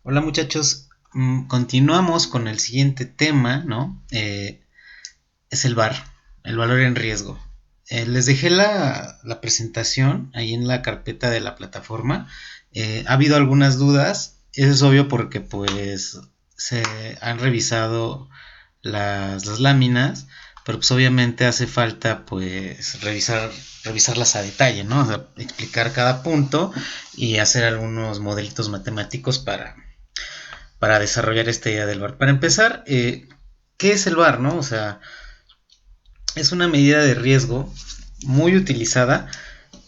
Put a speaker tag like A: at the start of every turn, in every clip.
A: Hola muchachos. Continuamos con el siguiente tema, ¿no? Es el VAR, el valor en riesgo. Les dejé la presentación ahí en la carpeta de la plataforma. Ha habido algunas dudas, eso es obvio porque pues se han revisado las láminas, pero pues obviamente hace falta pues revisarlas a detalle, ¿no? O sea, explicar cada punto y hacer algunos modelitos matemáticos para desarrollar esta idea del VAR. Para empezar, ¿qué es el VAR? ¿No? O sea, es una medida de riesgo muy utilizada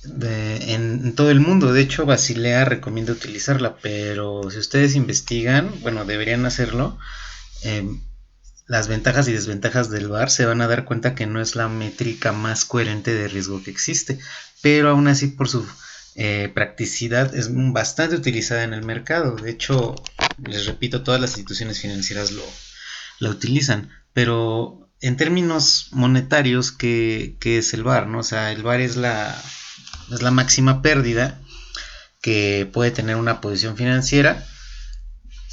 A: en todo el mundo. De hecho, Basilea recomienda utilizarla, pero si ustedes investigan, bueno, deberían hacerlo. eh, las ventajas y desventajas del VAR se van a dar cuenta que no es la métrica más coherente de riesgo que existe, pero aún así por su practicidad es bastante utilizada en el mercado. De hecho, les repito, todas las instituciones financieras la utilizan, pero en términos monetarios, ¿qué es el VAR? ¿No? O sea, el VAR es la máxima pérdida que puede tener una posición financiera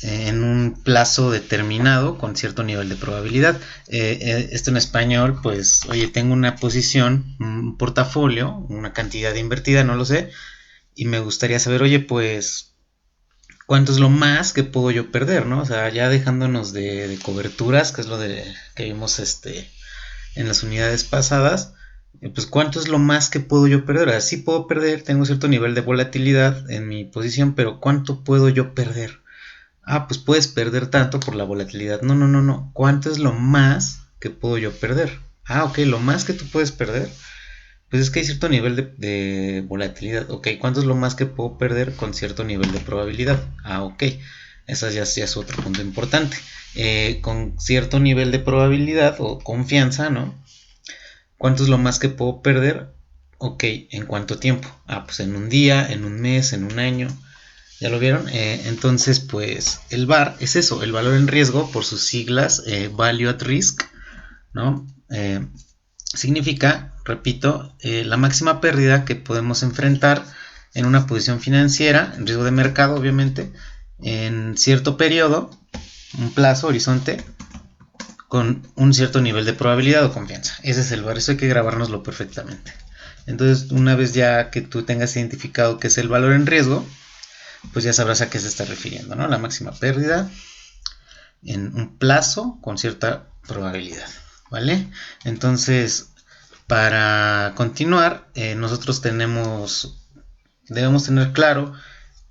A: en un plazo determinado con cierto nivel de probabilidad. Esto en español, pues, oye, tengo una posición, un portafolio, una cantidad invertida, no lo sé, y me gustaría saber, oye, pues, ¿cuánto es lo más que puedo yo perder, no? O sea, ya dejándonos de coberturas, que es lo que vimos en las unidades pasadas, pues, ¿cuánto es lo más que puedo yo perder? O sea, sí puedo perder, tengo cierto nivel de volatilidad en mi posición, pero ¿cuánto puedo yo perder? Ah, pues puedes perder tanto por la volatilidad. No, no, no, no. ¿Cuánto es lo más que puedo yo perder? Ah, ok, lo más que tú puedes perder. Pues es que hay cierto nivel de volatilidad. Ok, ¿cuánto es lo más que puedo perder con cierto nivel de probabilidad? Ah, ok. Esa ya es otro punto importante. Con cierto nivel de probabilidad o confianza, ¿no? ¿Cuánto es lo más que puedo perder? Ok, ¿en cuánto tiempo? Ah, pues en un día, en un mes, en un año. ¿Ya lo vieron? Entonces, pues el VAR es eso, el valor en riesgo por sus siglas, Value at Risk, ¿no? Significa, repito, la máxima pérdida que podemos enfrentar en una posición financiera, en riesgo de mercado, obviamente, en cierto periodo, un plazo, horizonte, con un cierto nivel de probabilidad o confianza. Ese es el VAR, eso hay que grabárnoslo perfectamente. Entonces, una vez ya que tú tengas identificado qué es el valor en riesgo, pues ya sabrás a qué se está refiriendo, ¿no? La máxima pérdida en un plazo con cierta probabilidad, ¿vale? Entonces, para continuar, nosotros debemos tener claro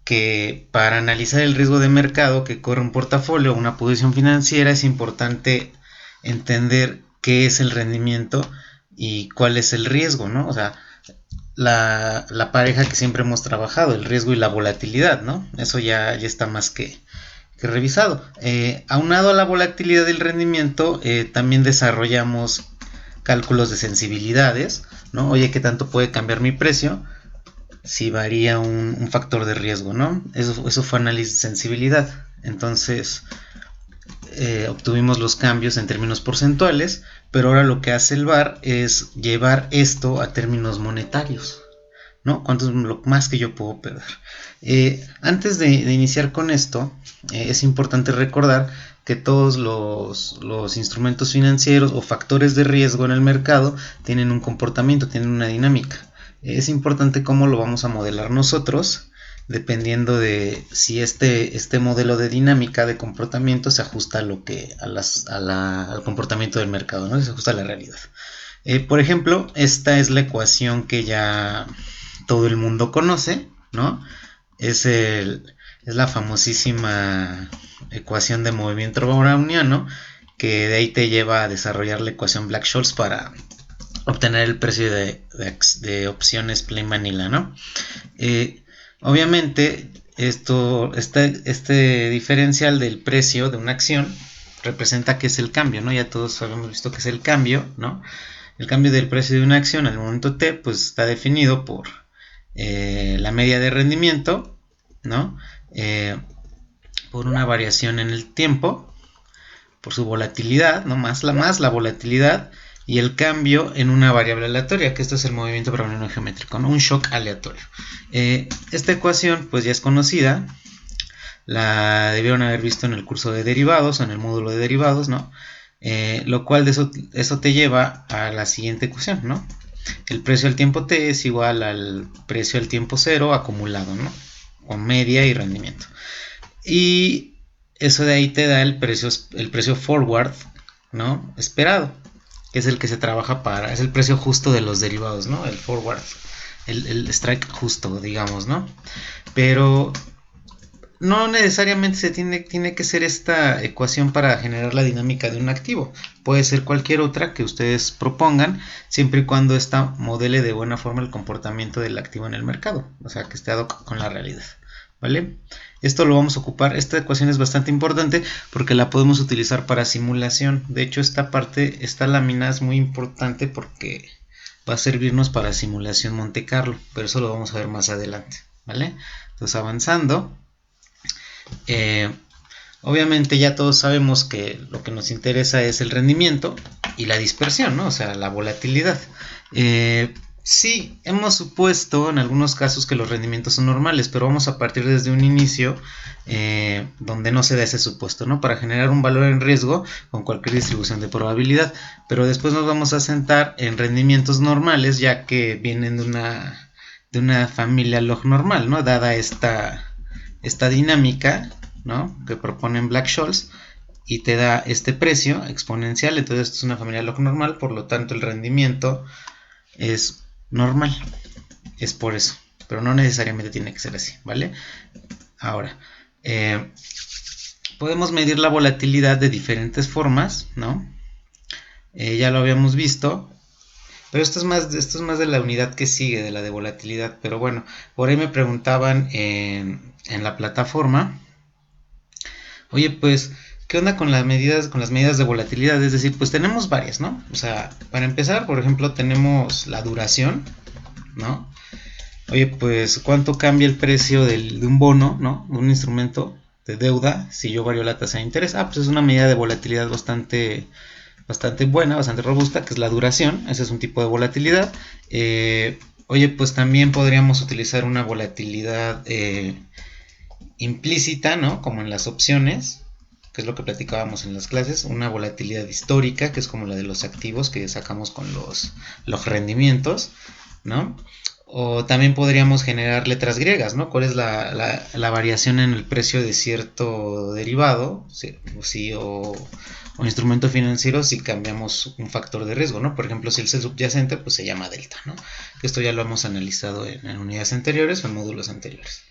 A: que para analizar el riesgo de mercado que corre un portafolio o una posición financiera es importante entender qué es el rendimiento y cuál es el riesgo, ¿no? O sea, la pareja que siempre hemos trabajado, el riesgo y la volatilidad, ¿no? Eso ya está más que revisado. Aunado a la volatilidad del rendimiento, también desarrollamos cálculos de sensibilidades, ¿no? Oye, ¿qué tanto puede cambiar mi precio si varía un factor de riesgo, ¿no? Eso fue análisis de sensibilidad. Entonces, obtuvimos los cambios en términos porcentuales, pero ahora lo que hace el VAR es llevar esto a términos monetarios, ¿no? ¿Cuánto es lo más que yo puedo perder? Antes de iniciar con esto, es importante recordar que todos los instrumentos financieros o factores de riesgo en el mercado tienen un comportamiento, tienen una dinámica. Es importante cómo lo vamos a modelar nosotros, dependiendo de si este modelo de dinámica de comportamiento se ajusta al comportamiento del mercado, ¿no? Se ajusta a la realidad. Por ejemplo, esta es la ecuación que ya todo el mundo conoce, ¿no? Es, es la famosísima ecuación de movimiento browniano, que de ahí te lleva a desarrollar la ecuación Black-Scholes para obtener el precio de opciones plain vanilla, ¿no? Obviamente, este diferencial del precio de una acción representa que es el cambio, ¿no? Ya todos habíamos visto que es el cambio, ¿no? El cambio del precio de una acción al momento T, pues está definido por la media de rendimiento, ¿no? Por una variación en el tiempo, por su volatilidad, ¿no? Más la volatilidad y el cambio en una variable aleatoria, que esto es el movimiento browniano geométrico, ¿no? Un shock aleatorio. Esta ecuación, pues ya es conocida, la debieron haber visto en el curso de derivados o en el módulo de derivados, ¿no? Lo cual de eso te lleva a la siguiente ecuación, ¿no? El precio al tiempo t es igual al precio al tiempo cero acumulado, ¿no? O media y rendimiento. Y eso de ahí te da el precio forward, ¿no? Esperado, que es el que se trabaja es el precio justo de los derivados, ¿no? El forward, el strike justo, digamos, ¿no? Pero no necesariamente tiene que ser esta ecuación para generar la dinámica de un activo. Puede ser cualquier otra que ustedes propongan, siempre y cuando esta modele de buena forma el comportamiento del activo en el mercado, o sea, que esté ad hoc con la realidad, ¿vale? Esto lo vamos a ocupar, esta ecuación es bastante importante porque la podemos utilizar para simulación. De hecho, esta lámina es muy importante porque va a servirnos para simulación Monte Carlo, pero eso lo vamos a ver más adelante, ¿vale? Entonces, avanzando. Obviamente ya todos sabemos que lo que nos interesa es el rendimiento y la dispersión, ¿no? O sea, la volatilidad. Sí, hemos supuesto en algunos casos que los rendimientos son normales, pero vamos a partir desde un inicio donde no se da ese supuesto, ¿no? Para generar un valor en riesgo con cualquier distribución de probabilidad. Pero después nos vamos a sentar en rendimientos normales, ya que vienen de una familia log normal, ¿no? Dada esta dinámica, ¿no? Que proponen Black-Scholes y te da este precio exponencial. Entonces esto es una familia log normal, por lo tanto el rendimiento es normal, es por eso, pero no necesariamente tiene que ser así, ¿vale? Ahora, podemos medir la volatilidad de diferentes formas, ¿no? Ya lo habíamos visto, pero esto es más de la unidad que sigue, de la de volatilidad. Pero bueno, por ahí me preguntaban en la plataforma, oye, pues, ¿qué onda con las medidas de volatilidad? Es decir, pues tenemos varias, ¿no? O sea, para empezar, por ejemplo, tenemos la duración, ¿no? Oye, pues, ¿cuánto cambia el precio de un bono, ¿no? De un instrumento de deuda si yo varío la tasa de interés? Ah, pues es una medida de volatilidad bastante buena, bastante robusta, que es la duración. Ese es un tipo de volatilidad. Oye, pues también podríamos utilizar una volatilidad implícita, ¿no? Como en las opciones, que es lo que platicábamos en las clases, una volatilidad histórica, que es como la de los activos que sacamos con los rendimientos, ¿no? O también podríamos generar letras griegas, ¿no? ¿Cuál es la variación en el precio de cierto derivado o instrumento financiero si cambiamos un factor de riesgo, ¿no? Por ejemplo, si el C subyacente, pues se llama delta, ¿no? Esto ya lo hemos analizado en unidades anteriores o en módulos anteriores.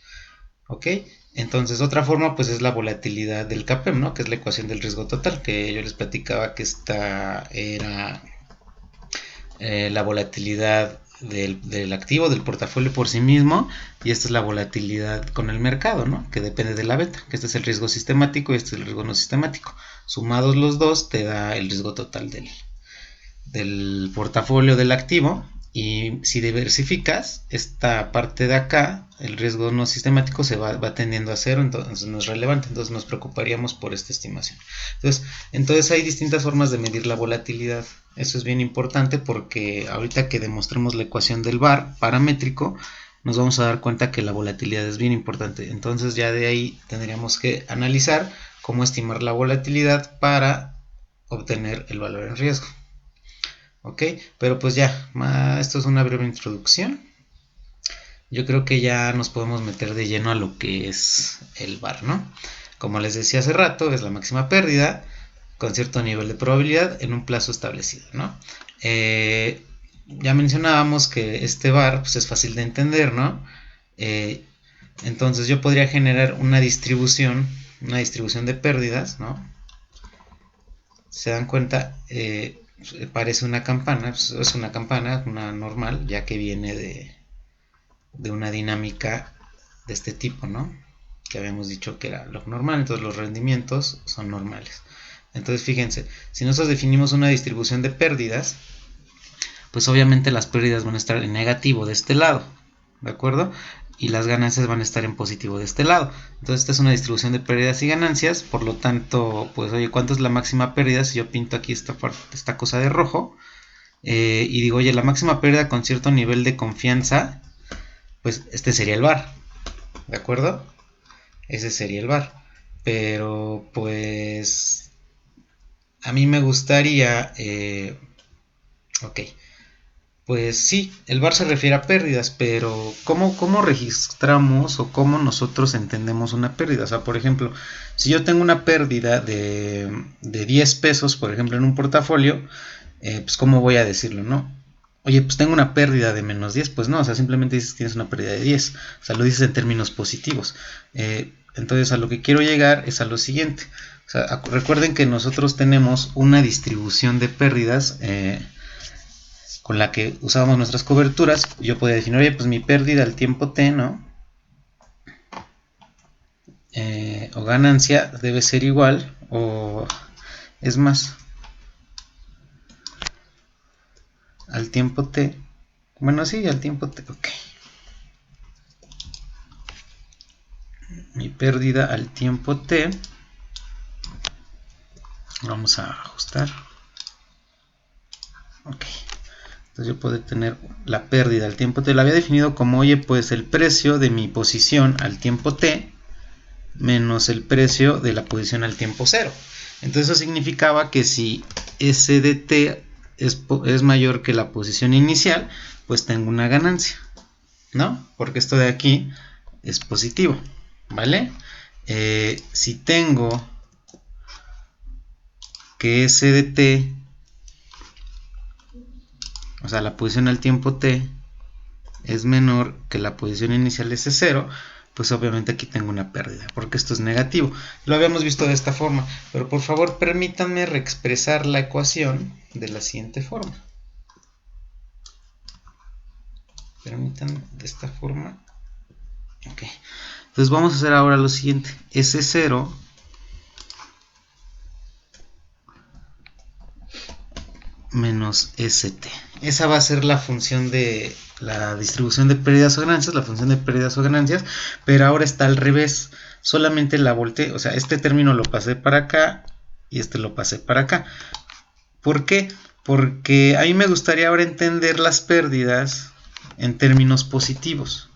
A: ¿Ok? Entonces, otra forma, pues es la volatilidad del CAPEM, ¿no? Que es la ecuación del riesgo total, que yo les platicaba que esta era la volatilidad del activo, del portafolio por sí mismo, y esta es la volatilidad con el mercado, ¿no? Que depende de la beta, que este es el riesgo sistemático y este es el riesgo no sistemático. Sumados los dos te da el riesgo total del portafolio del activo. Y si diversificas esta parte de acá, el riesgo no sistemático se va tendiendo a cero, entonces no es relevante, entonces nos preocuparíamos por esta estimación. Entonces hay distintas formas de medir la volatilidad. Eso es bien importante porque ahorita que demostremos la ecuación del VAR paramétrico, nos vamos a dar cuenta que la volatilidad es bien importante. Entonces ya de ahí tendríamos que analizar cómo estimar la volatilidad para obtener el valor en riesgo. Ok, pero pues ya, esto es una breve introducción. Yo creo que ya nos podemos meter de lleno a lo que es el VAR, ¿no? Como les decía hace rato, es la máxima pérdida con cierto nivel de probabilidad en un plazo establecido, ¿no? Ya mencionábamos que este VAR pues, es fácil de entender, ¿no? Entonces yo podría generar una distribución de pérdidas, ¿no? Se dan cuenta, parece una campana, es una campana, una normal, ya que viene de una dinámica de este tipo, ¿no? Que habíamos dicho que era lo normal, entonces los rendimientos son normales. Entonces fíjense, si nosotros definimos una distribución de pérdidas, pues obviamente las pérdidas van a estar en negativo de este lado, ¿de acuerdo? Y las ganancias van a estar en positivo de este lado. Entonces esta es una distribución de pérdidas y ganancias, por lo tanto, pues oye, ¿cuánto es la máxima pérdida? Si yo pinto aquí esta cosa de rojo, y digo, oye, la máxima pérdida con cierto nivel de confianza, pues este sería el VAR, ¿de acuerdo? ese sería el var. Pero pues a mí me gustaría, ok, pues sí, el var se refiere a pérdidas, pero ¿cómo registramos o cómo nosotros entendemos una pérdida? O sea, por ejemplo, si yo tengo una pérdida de 10 pesos, por ejemplo, en un portafolio, pues ¿cómo voy a decirlo, no? Oye, pues tengo una pérdida de menos 10, pues no, o sea, simplemente dices que tienes una pérdida de 10, o sea, lo dices en términos positivos. Entonces, a lo que quiero llegar es a lo siguiente. O sea, recuerden que nosotros tenemos una distribución de pérdidas con la que usábamos nuestras coberturas. Yo podía definir, oye, pues mi pérdida al tiempo t, ¿no? O ganancia debe ser igual, o es más, al tiempo t. Bueno, sí, al tiempo t, ok. Mi pérdida al tiempo t. Vamos a ajustar. Ok. Entonces yo puedo tener la pérdida al tiempo t. La había definido como, oye, pues el precio de mi posición al tiempo t menos el precio de la posición al tiempo 0. Entonces eso significaba que si S de t es mayor que la posición inicial, pues tengo una ganancia, ¿no? Porque esto de aquí es positivo, ¿vale? Si tengo que S de t, o sea, la posición al tiempo t, es menor que la posición inicial S0, pues obviamente aquí tengo una pérdida, porque esto es negativo. Lo habíamos visto de esta forma, pero por favor permítanme reexpresar la ecuación de la siguiente forma. Permítanme de esta forma. Ok. Entonces vamos a hacer ahora lo siguiente. S0 menos ST. Esa va a ser la función de la distribución de pérdidas o ganancias, la función de pérdidas o ganancias, pero ahora está al revés. Solamente la volteé, o sea, este término lo pasé para acá y este lo pasé para acá. ¿Por qué? Porque a mí me gustaría ahora entender las pérdidas en términos positivos,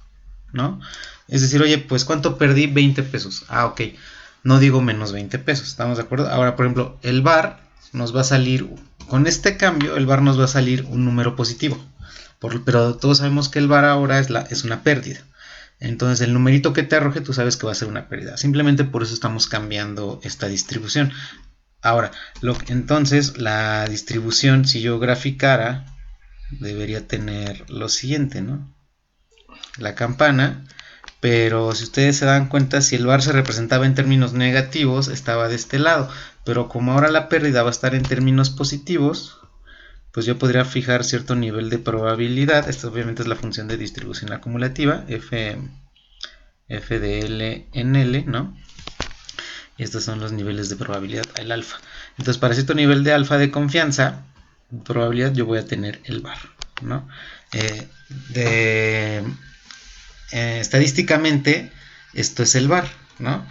A: ¿no? Es decir, oye, pues ¿cuánto perdí? 20 pesos. Ah, ok. No digo menos 20 pesos, ¿estamos de acuerdo? Ahora, por ejemplo, el VAR nos va a salir, con este cambio, el VAR nos va a salir un número positivo. Pero todos sabemos que el VAR ahora es una pérdida. Entonces el numerito que te arroje tú sabes que va a ser una pérdida. Simplemente por eso estamos cambiando esta distribución. Ahora, entonces la distribución, si yo graficara, debería tener lo siguiente, ¿no? La campana, pero si ustedes se dan cuenta, si el VAR se representaba en términos negativos, estaba de este lado. Pero como ahora la pérdida va a estar en términos positivos, pues yo podría fijar cierto nivel de probabilidad. Esta obviamente es la función de distribución acumulativa, f de L en L, ¿no? Y estos son los niveles de probabilidad, el alfa. Entonces, para cierto nivel de alfa de confianza, probabilidad, yo voy a tener el VAR, ¿no? Estadísticamente, esto es el VAR, ¿no?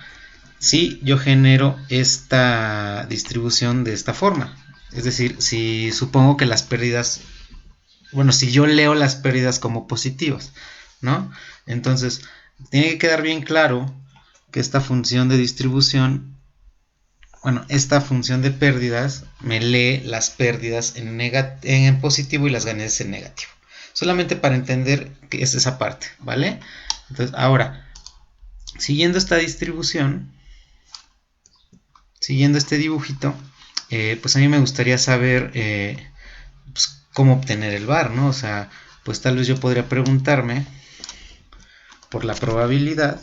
A: Si yo genero esta distribución de esta forma, es decir, si supongo que las pérdidas, bueno, si yo leo las pérdidas como positivas, ¿no? Entonces, tiene que quedar bien claro que esta función de distribución, bueno, esta función de pérdidas me lee las pérdidas en positivo y las ganancias en negativo. Solamente para entender que es esa parte, ¿vale? Entonces, ahora, siguiendo esta distribución, siguiendo este dibujito, pues a mí me gustaría saber pues, cómo obtener el VAR, ¿no? O sea, pues tal vez yo podría preguntarme por la probabilidad,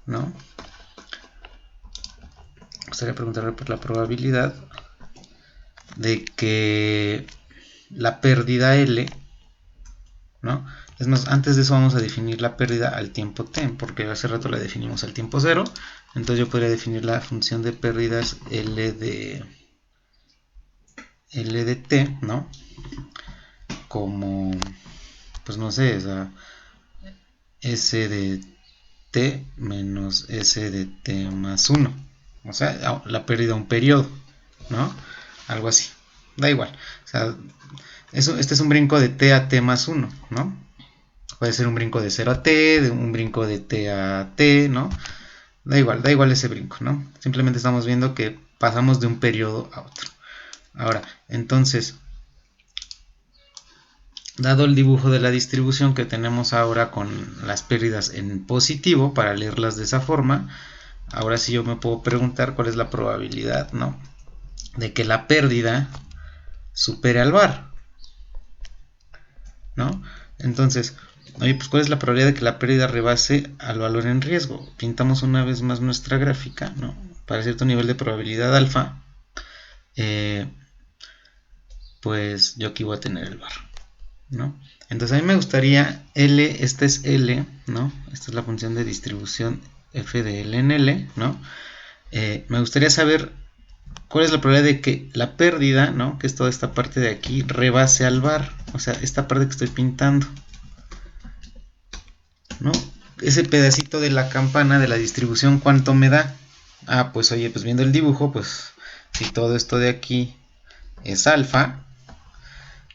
A: ¿no? Me gustaría preguntarme por la probabilidad de que la pérdida L, ¿no? Es más, antes de eso vamos a definir la pérdida al tiempo t, porque hace rato la definimos al tiempo 0. Entonces yo podría definir la función de pérdidas L de t, ¿no? Como, pues no sé, o sea, S de t menos S de t más 1. O sea, la pérdida a un periodo, ¿no? Algo así. Da igual. O sea, este es un brinco de t a t más 1, ¿no? Puede ser un brinco de 0 a t, un brinco de t a t, ¿no? Da igual ese brinco, ¿no? Simplemente estamos viendo que pasamos de un periodo a otro. Ahora, entonces, dado el dibujo de la distribución que tenemos ahora con las pérdidas en positivo, para leerlas de esa forma, ahora sí yo me puedo preguntar cuál es la probabilidad, ¿no?, de que la pérdida supere al VAR, ¿no? Entonces, oye, pues ¿cuál es la probabilidad de que la pérdida rebase al valor en riesgo? Pintamos una vez más nuestra gráfica, ¿no? Para cierto nivel de probabilidad alfa, pues yo aquí voy a tener el VAR, ¿no? Entonces a mí me gustaría L, esta es L, ¿no? Esta es la función de distribución f de L en L, ¿no? Me gustaría saber cuál es la probabilidad de que la pérdida, ¿no?, que es toda esta parte de aquí, rebase al VAR, o sea, esta parte que estoy pintando, ¿no? Ese pedacito de la campana de la distribución, ¿cuánto me da? Ah, pues oye, pues viendo el dibujo, pues si todo esto de aquí es alfa,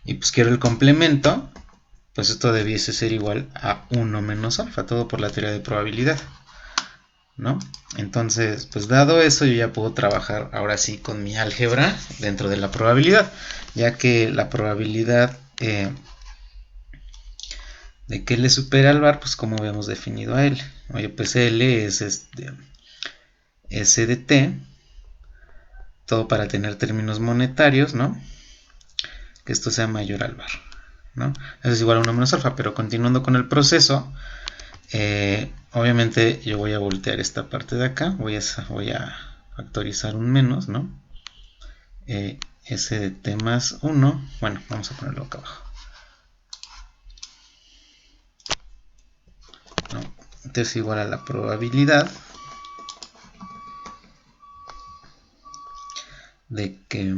A: y pues quiero el complemento, pues esto debiese ser igual a 1 menos alfa, todo por la teoría de probabilidad, ¿no? Entonces, pues dado eso, yo ya puedo trabajar ahora sí con mi álgebra dentro de la probabilidad, ya que la probabilidad de que L supera al VAR, pues como habíamos definido a L. Oye, pues L es S de T, todo para tener términos monetarios, ¿no? Que esto sea mayor al VAR, ¿no? Eso es igual a 1 menos alfa, pero continuando con el proceso, obviamente yo voy a voltear esta parte de acá, voy a factorizar un menos, ¿no? S de T más 1, bueno, vamos a ponerlo acá abajo, ¿no? Entonces igual a la probabilidad de que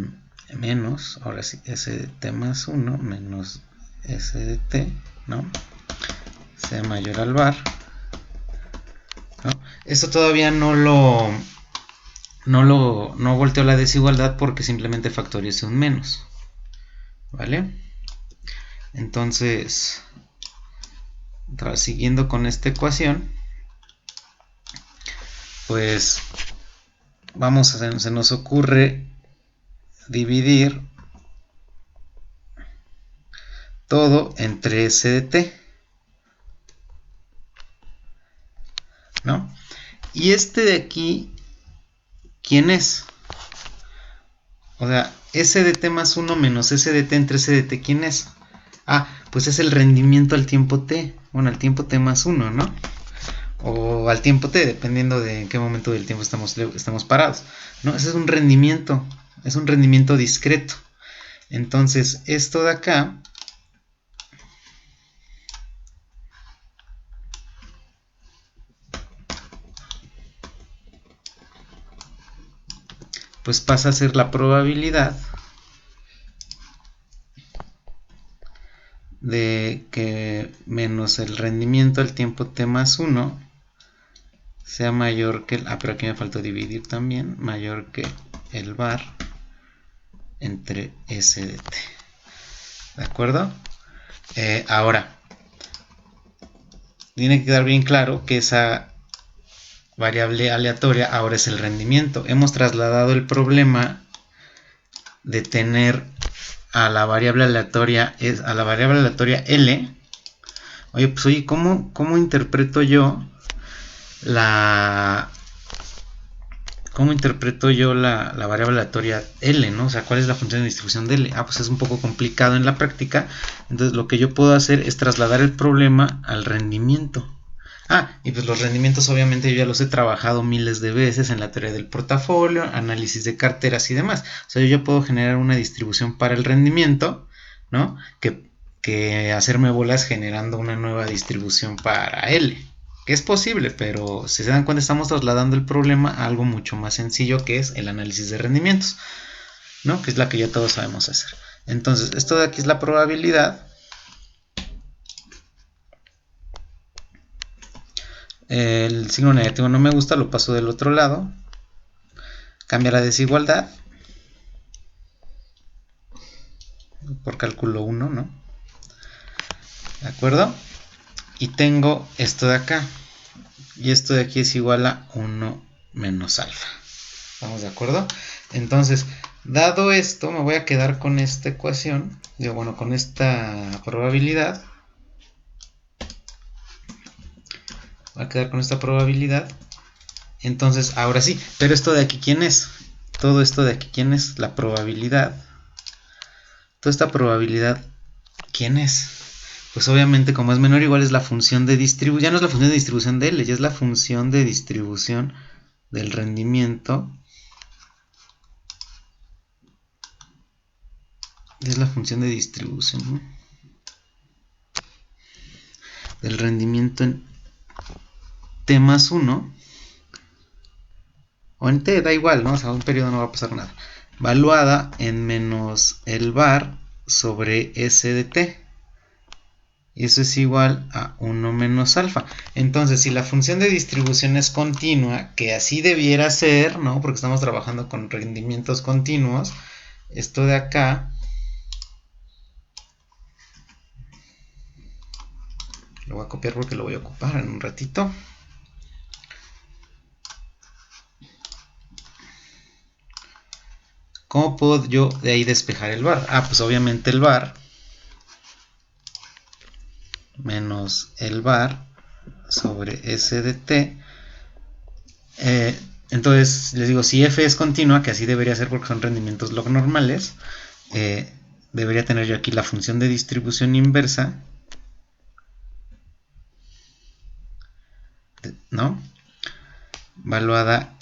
A: menos, ahora sí, S de T más 1 menos S de T, ¿no?, sea mayor al VAR, ¿no? Esto todavía no volteo la desigualdad porque simplemente factorice un menos, ¿vale? Entonces, siguiendo con esta ecuación, pues se nos ocurre dividir todo entre S de T, ¿no? Y este de aquí, ¿quién es? O sea, S de T más 1 menos S de T entre S de T, ¿quién es? Ah, pues es el rendimiento al tiempo T. Bueno, al tiempo T más 1, ¿no? O al tiempo T, dependiendo de en qué momento del tiempo estamos parados, ¿no? Ese es un rendimiento discreto. Entonces, esto de acá, pues pasa a ser la probabilidad de que menos el rendimiento al tiempo T más 1 sea mayor que pero aquí me faltó dividir también, mayor que el VAR entre S de T. ¿De acuerdo? Ahora, tiene que quedar bien claro que esa variable aleatoria ahora es el rendimiento. Hemos trasladado el problema de tener a la variable aleatoria L. Oye, pues oye, ¿cómo interpreto yo la variable aleatoria L, ¿no? O sea, ¿cuál es la función de distribución de L? Ah, pues es un poco complicado en la práctica. Entonces lo que yo puedo hacer es trasladar el problema al rendimiento. Ah, y pues los rendimientos obviamente yo ya los he trabajado miles de veces en la teoría del portafolio, análisis de carteras y demás. O sea, yo ya puedo generar una distribución para el rendimiento, ¿no? Que hacerme bolas generando una nueva distribución para L. Que es posible, pero si se dan cuenta estamos trasladando el problema a algo mucho más sencillo, que es el análisis de rendimientos, ¿no? Que es la que ya todos sabemos hacer. Entonces, esto de aquí es la probabilidad. El signo negativo no me gusta, lo paso del otro lado. Cambia la desigualdad por cálculo 1, ¿no? ¿De acuerdo? Y tengo esto de acá. y esto de aquí es igual a 1 menos alfa. ¿Estamos de acuerdo? Entonces, dado esto, me voy a quedar con esta ecuación, bueno, con esta probabilidad. Voy a quedar con esta probabilidad. Entonces, ahora sí, pero esto de aquí, ¿quién es? Todo esto de aquí, ¿quién es? La probabilidad. Toda esta probabilidad, ¿quién es? Pues obviamente, como es menor o igual, es la función de distribución. Ya no es la función de distribución de L, ya es la función de distribución del rendimiento. Es la función de distribución, ¿no? Del rendimiento en t más 1. O en t, da igual, ¿no? O sea, un periodo no va a pasar nada. Valuada en menos el var sobre s de t. Y eso es igual a 1 menos alfa. Entonces, si la función de distribución es continua, que así debiera ser, ¿no? Porque estamos trabajando con rendimientos continuos, esto de acá lo voy a copiar porque lo voy a ocupar en un ratito. ¿Cómo puedo yo de ahí despejar el var? Ah, pues obviamente el var menos el var sobre s de t. Entonces les digo, si f es continua, que así debería ser porque son rendimientos log normales, debería tener yo aquí la función de distribución inversa, ¿no? Valuada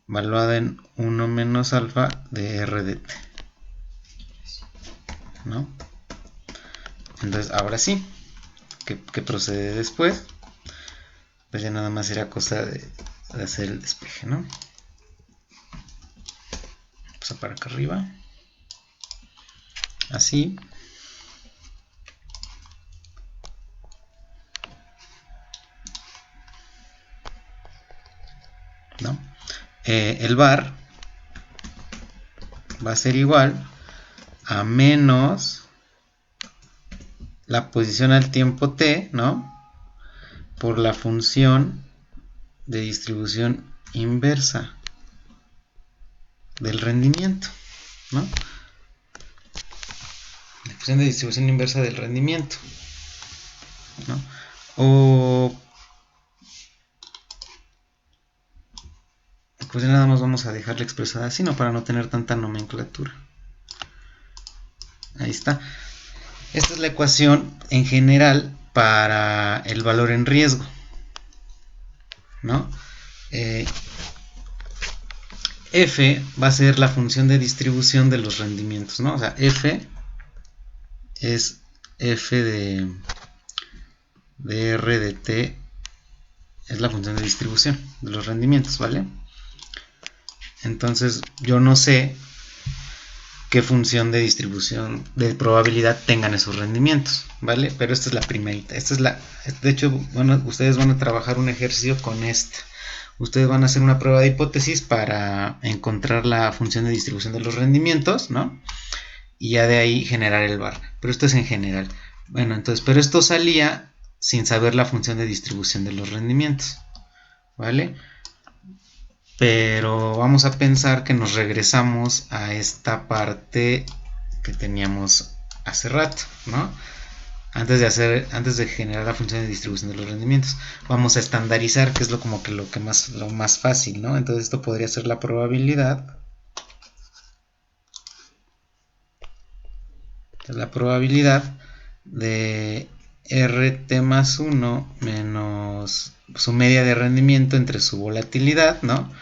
A: valuada en 1 menos alfa de r de t, ¿no? Entonces ahora sí, ¿qué procede después? Pues ya nada más era cosa de hacer el despeje, ¿no? Pasa para acá arriba, así, ¿no? El var va a ser igual a menos la posición al tiempo t, ¿no? Por la función de distribución inversa del rendimiento, ¿no? La función de distribución inversa del rendimiento, ¿no? O pues nada más vamos a dejarla expresada así, ¿no? Para no tener tanta nomenclatura. Ahí está. Esta es la ecuación en general para el valor en riesgo, ¿no? F va a ser la función de distribución de los rendimientos, ¿no? O sea, F es F de R de T, es la función de distribución de los rendimientos, ¿vale? Entonces, yo no sé qué función de distribución de probabilidad tengan esos rendimientos, ¿vale? Pero esta es la primerita. Esta es la, de hecho, bueno, ustedes van a trabajar un ejercicio con esta. Ustedes van a hacer una prueba de hipótesis para encontrar la función de distribución de los rendimientos, ¿no? Y ya de ahí generar el var. Pero esto es en general. Bueno, entonces, pero esto salía sin saber la función de distribución de los rendimientos, ¿vale? Pero vamos a pensar que nos regresamos a esta parte que teníamos hace rato, ¿no? Antes de generar la función de distribución de los rendimientos, vamos a estandarizar, que es lo más fácil, ¿no? Entonces esto podría ser la probabilidad. La probabilidad de RT más 1 menos su media de rendimiento entre su volatilidad, ¿no?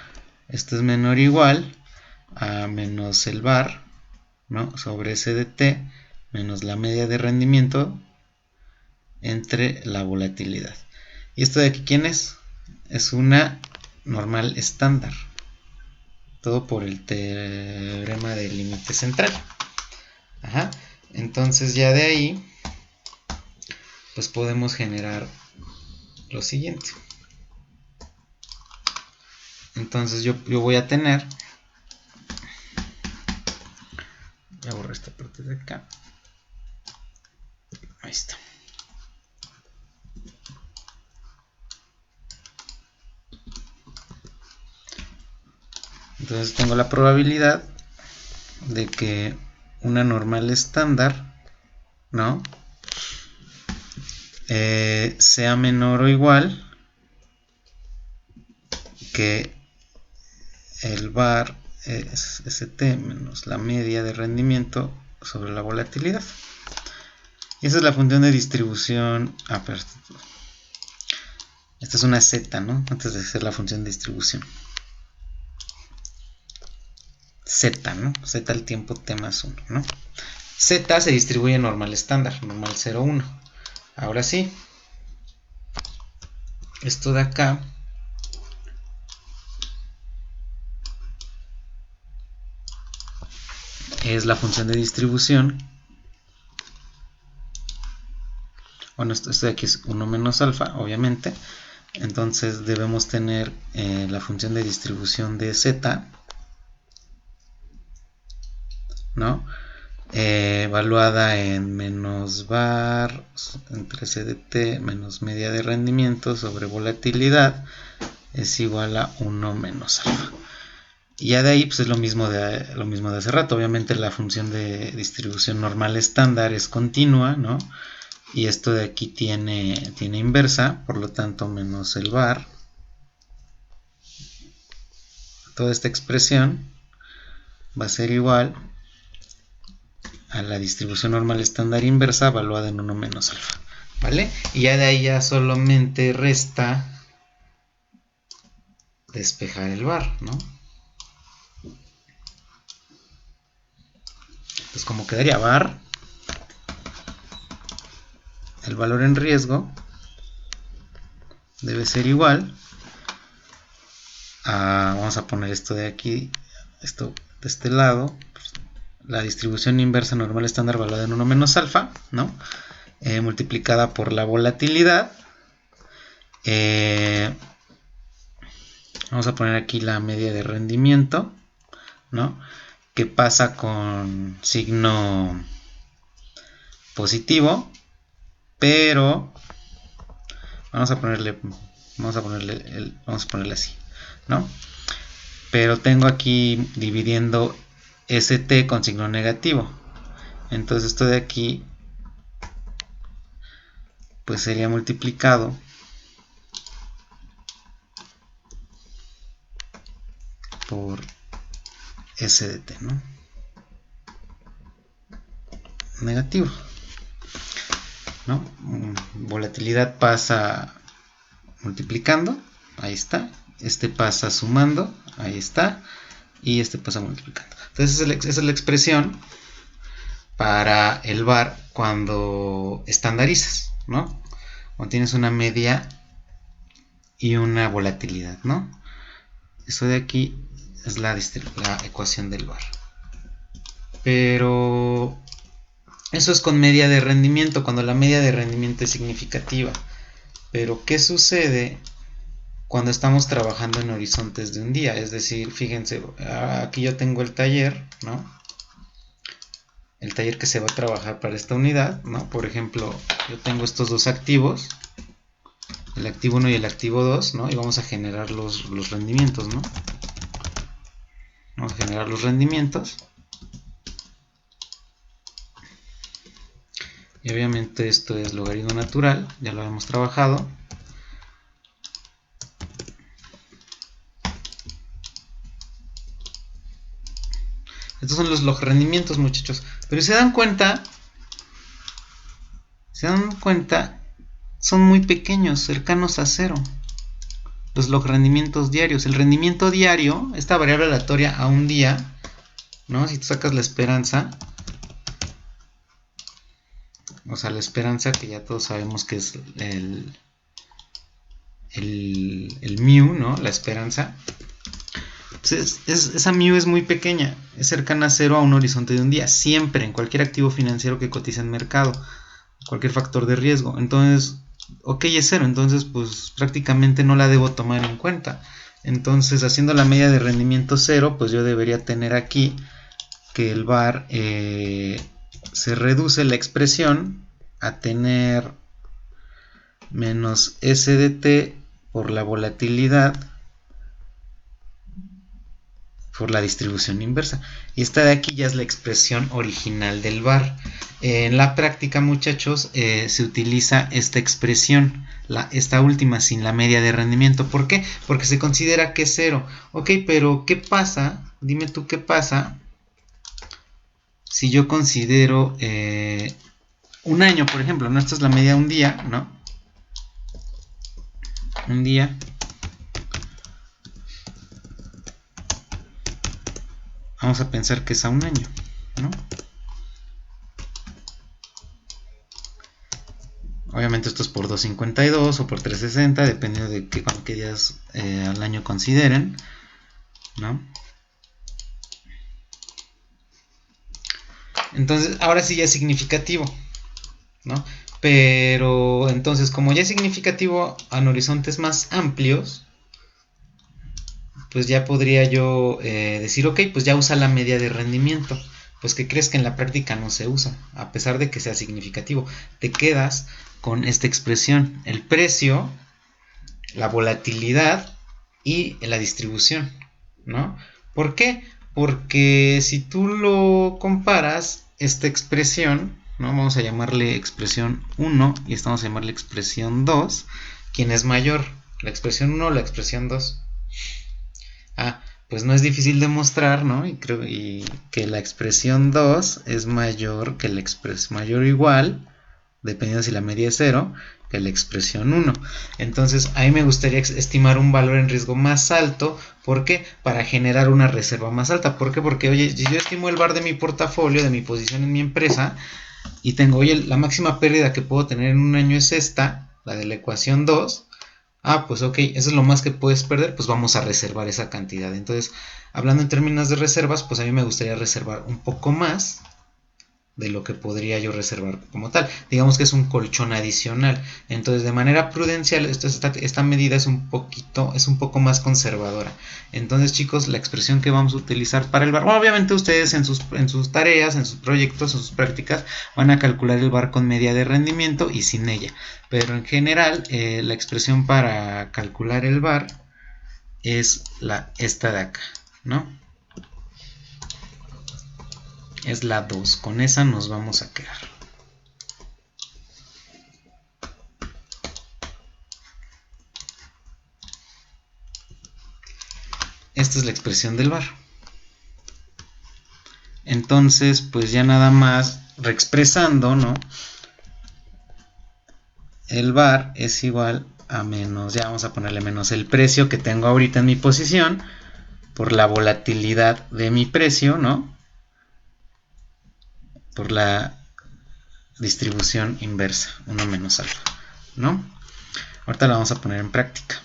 A: Esto es menor o igual a menos el var, ¿no? Sobre S de t menos la media de rendimiento entre la volatilidad. ¿Y esto de aquí quién es? Es una normal estándar. Todo por el teorema del límite central. Ajá. Entonces ya de ahí pues podemos generar lo siguiente. Entonces yo voy a tener, voy a borrar esta parte de acá, ahí está. Entonces tengo la probabilidad de que una normal estándar, ¿no? Sea menor o igual que el var es ST menos la media de rendimiento sobre la volatilidad. Y esa es la función de distribución. Esta es una z, ¿no? Antes de ser la función de distribución. Z, ¿no? Z al tiempo t más 1, ¿no? Z se distribuye normal estándar, normal 0, 1. Ahora sí, esto de acá es la función de distribución. Bueno, esto de aquí es 1 menos alfa, obviamente. Entonces debemos tener la función de distribución de z, ¿no? Evaluada en menos var entre CDT menos media de rendimiento sobre volatilidad es igual a 1 menos alfa. Y ya de ahí pues es lo mismo de hace rato. Obviamente la función de distribución normal estándar es continua, ¿no? Y esto de aquí tiene inversa, por lo tanto menos el var. Toda esta expresión va a ser igual a la distribución normal estándar inversa evaluada en 1 menos alfa, ¿vale? Y ya de ahí ya solamente resta despejar el var, ¿no? Entonces, como quedaría var, el valor en riesgo debe ser igual a, vamos a poner esto de aquí, esto de este lado, la distribución inversa normal estándar evaluada en 1 menos alfa, ¿no? Multiplicada por la volatilidad. Vamos a poner aquí la media de rendimiento, ¿no? Que pasa con signo positivo, pero vamos a ponerle así, ¿no? Pero tengo aquí dividiendo ST con signo negativo. Entonces esto de aquí pues sería multiplicado por SDT, ¿no? Negativo, ¿no? Volatilidad pasa multiplicando, ahí está. Este pasa sumando, ahí está. Y este pasa multiplicando. Entonces esa es la expresión para el var cuando estandarizas, ¿no? Cuando tienes una media y una volatilidad, ¿no? Eso de aquí es la ecuación del var. Pero eso es con media de rendimiento, cuando la media de rendimiento es significativa. Pero ¿qué sucede cuando estamos trabajando en horizontes de un día? Es decir, fíjense, aquí yo tengo el taller, ¿no? El taller que se va a trabajar para esta unidad, ¿no? Por ejemplo, yo tengo estos dos activos, el activo 1 y el activo 2, ¿no? Y vamos a generar los rendimientos, ¿no? Vamos a generar los rendimientos. Y obviamente esto es logaritmo natural, ya lo hemos trabajado. Estos son los rendimientos, muchachos. Pero se dan cuenta, son muy pequeños, cercanos a cero. Los logrendimientos diarios. El rendimiento diario, esta variable aleatoria a un día, ¿no? Si tú sacas la esperanza, o sea, la esperanza que ya todos sabemos que es el mu, ¿no? La esperanza. Pues esa mu es muy pequeña, es cercana a cero a un horizonte de un día, siempre, en cualquier activo financiero que cotiza en mercado, cualquier factor de riesgo. Entonces, ok, es cero, entonces pues prácticamente no la debo tomar en cuenta. Entonces, haciendo la media de rendimiento cero, pues yo debería tener aquí que el var se reduce la expresión a tener menos SDT por la volatilidad por la distribución inversa. Y esta de aquí ya es la expresión original del VAR. En la práctica, muchachos, se utiliza esta expresión, esta última sin la media de rendimiento. ¿Por qué? Porque se considera que es cero. Ok, pero ¿qué pasa? Dime tú qué pasa si yo considero un año, por ejemplo, ¿no? Esta es la media de un día, ¿no? Un día. Vamos a pensar que es a un año, ¿no? Obviamente esto es por 252 o por 360, dependiendo de qué días al año consideren, ¿no? Entonces, ahora sí ya es significativo, ¿no? Pero entonces, como ya es significativo en horizontes más amplios, pues ya podría yo decir, ok, pues ya usa la media de rendimiento. Pues que crees que en la práctica no se usa, a pesar de que sea significativo. Te quedas con esta expresión, el precio, la volatilidad y la distribución, ¿no? ¿Por qué? Porque si tú lo comparas, esta expresión, ¿no? Vamos a llamarle expresión 1 y esta vamos a llamarle expresión 2. ¿Quién es mayor? ¿La expresión 1 o la expresión 2? Pues no es difícil demostrar, ¿no? Y creo que la expresión 2 es mayor que la expresión mayor o igual, dependiendo si la media es 0, que la expresión 1. Entonces, a mí me gustaría estimar un valor en riesgo más alto. ¿Por qué? Para generar una reserva más alta. ¿Por qué? Porque, oye, si yo estimo el VAR de mi portafolio, de mi posición en mi empresa, y tengo, oye, la máxima pérdida que puedo tener en un año es esta, la de la ecuación 2. Pues ok, eso es lo más que puedes perder, pues vamos a reservar esa cantidad. Entonces, hablando en términos de reservas, pues a mí me gustaría reservar un poco más de lo que podría yo reservar como tal. Digamos que es un colchón adicional. Entonces, de manera prudencial, esta medida es un poco más conservadora. Entonces, chicos, la expresión que vamos a utilizar para el VAR, bueno, obviamente ustedes en sus tareas, en sus proyectos, en sus prácticas, van a calcular el VAR con media de rendimiento y sin ella. Pero en general, la expresión para calcular el VAR es esta de acá, ¿no? Es la 2. Con esa nos vamos a quedar. Esta es la expresión del VAR. Entonces, pues ya nada más reexpresando, ¿no? El VAR es igual a menos, ya vamos a ponerle menos el precio que tengo ahorita en mi posición por la volatilidad de mi precio, ¿no? Por la distribución inversa, 1 menos alfa, ¿no? Ahorita la vamos a poner en práctica.